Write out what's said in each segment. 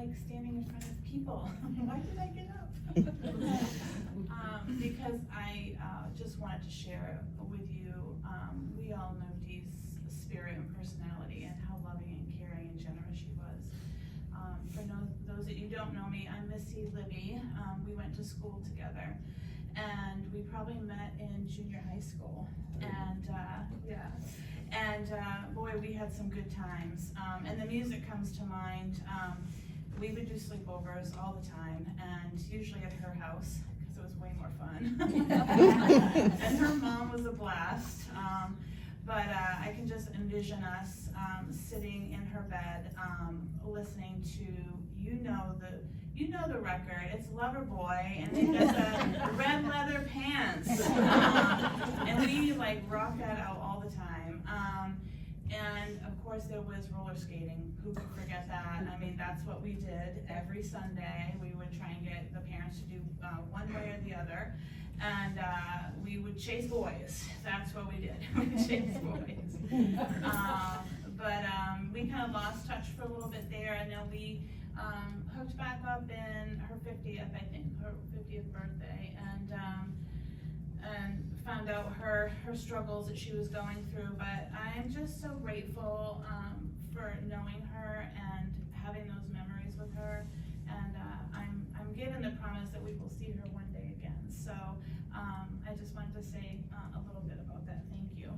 like standing in front of people. Why did I get up? Because I just wanted to share with you, we all know Dee's spirit and personality and how loving and caring and generous she was. For those that you don't know me, I'm Missy Libby. We went to school together, and we probably met in junior high school. And boy, we had some good times. And the music comes to mind. We would do sleepovers all the time, and usually at her house, because it was way more fun. And her mom was a blast. But I can just envision us sitting in her bed, listening to, you know the record. It's Loverboy, and they got the red leather pants, and we like rock that out all the time. And of course there was roller skating. Who could forget that? I mean, that's what we did every Sunday. We would try and get the parents to do one way or the other. And we would chase boys. That's what we did. We would chase boys. But we kind of lost touch for a little bit there, and then we hooked back up in her 50th, I think, her 50th birthday, and found out her struggles that she was going through. But I'm just so grateful for knowing her and having those memories with her. And I'm given the promise that we will see her one day again. So I just wanted to say a little bit about that. Thank you.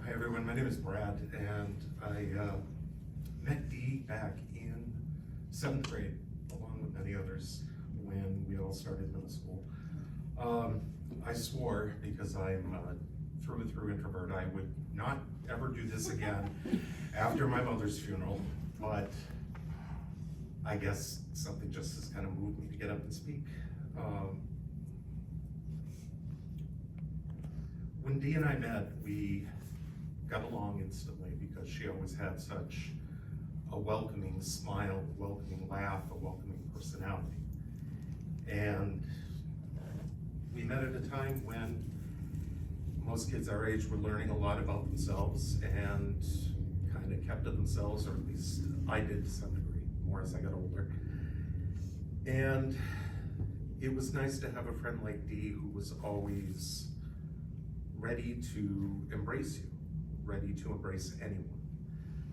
Hi everyone, my name is Brad, and I met Dee back in 7th grade, along with many others, when we all started middle school. I swore, because I'm through and through introvert, I would not ever do this again after my mother's funeral, but I guess something just has kind of moved me to get up and speak. When Dee and I met, we got along instantly because she always had such a welcoming smile, a welcoming laugh, a welcoming personality. And we met at a time when most kids our age were learning a lot about themselves and kind of kept to themselves, or at least I did to some degree, more as I got older. And it was nice to have a friend like Dee who was always ready to embrace you, ready to embrace anyone.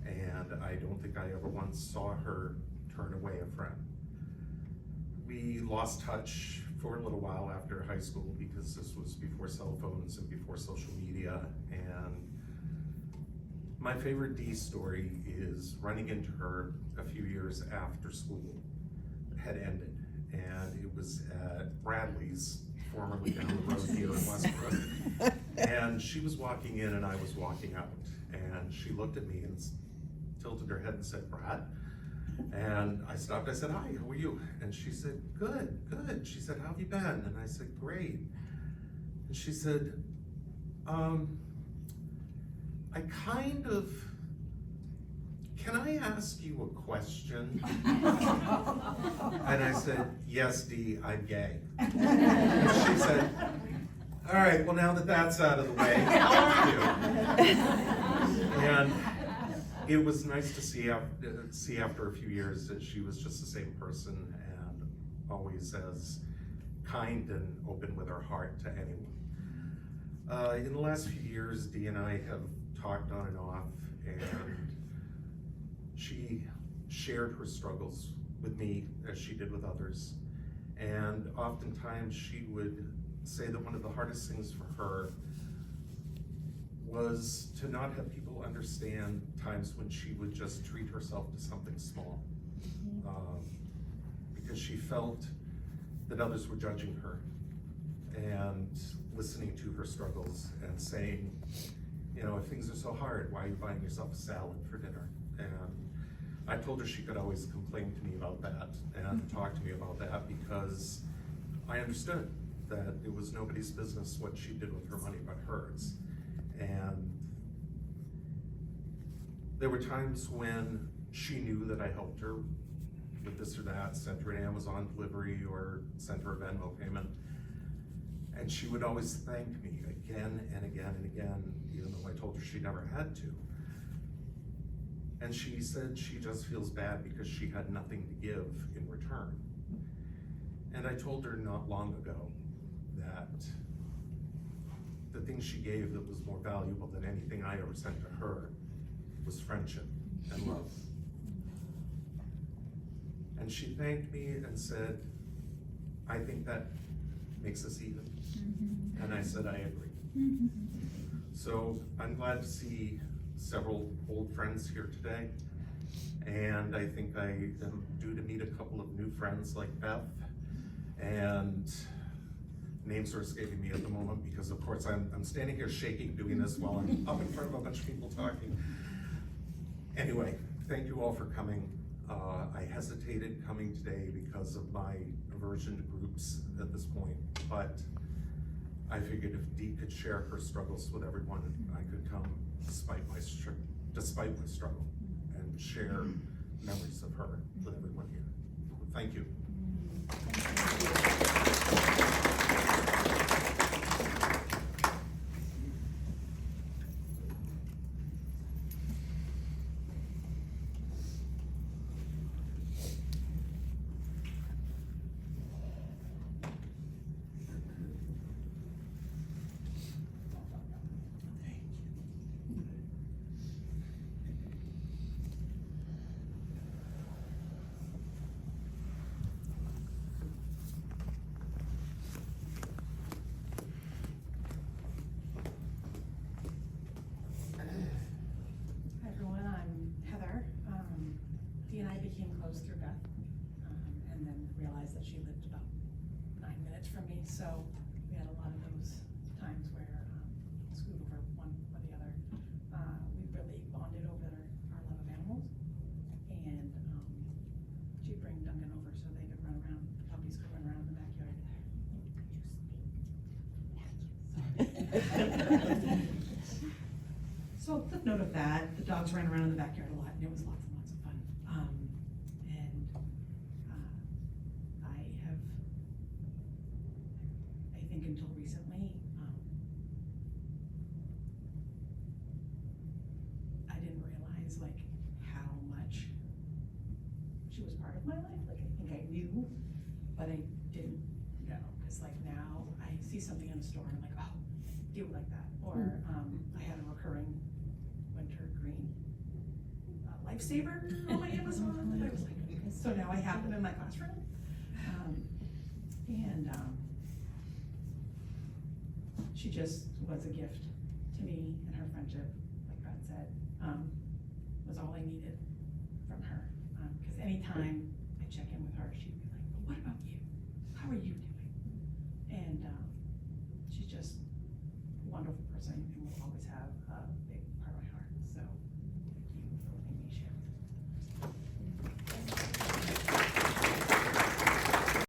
And I don't think I ever once saw her turn away a friend. We lost touch for a little while after high school because this was before cell phones and before social media. And my favorite Dee story is running into her a few years after school had ended. And it was at Bradley's, formerly down the road here in Westbrook. And she was walking in and I was walking out. And she looked at me and tilted her head and said, "Brad." And I stopped, I said, "Hi, how are you?" And she said, "Good, good." She said, "How have you been?" And I said, "Great." And she said, can I ask you a question?" And I said, "Yes, Dee, I'm gay." And she said, "All right, well, now that that's out of the way, how are you?" And it was nice to see after a few years that she was just the same person and always as kind and open with her heart to anyone. In the last few years, Dee and I have talked on and off, and she shared her struggles with me as she did with others. And oftentimes she would say that one of the hardest things for her was to not have people understand times when she would just treat herself to something small. Because she felt that others were judging her and listening to her struggles and saying, you know, if things are so hard, why are you buying yourself a salad for dinner? And I told her she could always complain to me about that and talk to me about that because I understood. that it was nobody's business what she did with her money but hers. And there were times when she knew that I helped her with this or that, sent her an Amazon delivery or sent her a Venmo payment. And she would always thank me again and again and again, even though I told her she never had to. And she said she just feels bad because she had nothing to give in return. And I told her not long ago that the thing she gave that was more valuable than anything I ever sent to her was friendship and love. And she thanked me and said, I think that makes us even. And I said, I agree. So I'm glad to see several old friends here today. And I think I am due to meet a couple of new friends like Beth. And names are escaping me at the moment because of course I'm standing here shaking doing this while I'm up in front of a bunch of people talking. Anyway, thank you all for coming. I hesitated coming today because of my aversion to groups at this point, but I figured if Dee could share her struggles with everyone, I could come despite my struggle and share memories of her with everyone here. Thank you. Hi everyone, I'm Heather. Dee and I became close through Beth, and then realized that she lived about 9 minutes from me, so we had a lot of those times where scoot over one or the other. We really bonded over our love of animals, and she'd bring Duncan over so they could run around, the puppies could run around in the backyard. So a flip note of that, the dogs ran around in the backyard a lot, and it was lots and lots of fun. I think until recently, I didn't realize like how much she was part of my life. Like I think I knew, but I didn't know. Cause like now I see something in the store and I'm like, oh, you would like that. Or I had a recurring winter green lifesaver on my Amazon that I was like, so now I have them in my classroom. She just was a gift to me, and her friendship, like Brad said, was all I needed from her. Because anytime I check in with her, she'd be like, well, what about you? How are you doing? And she's just a wonderful person and will always have a big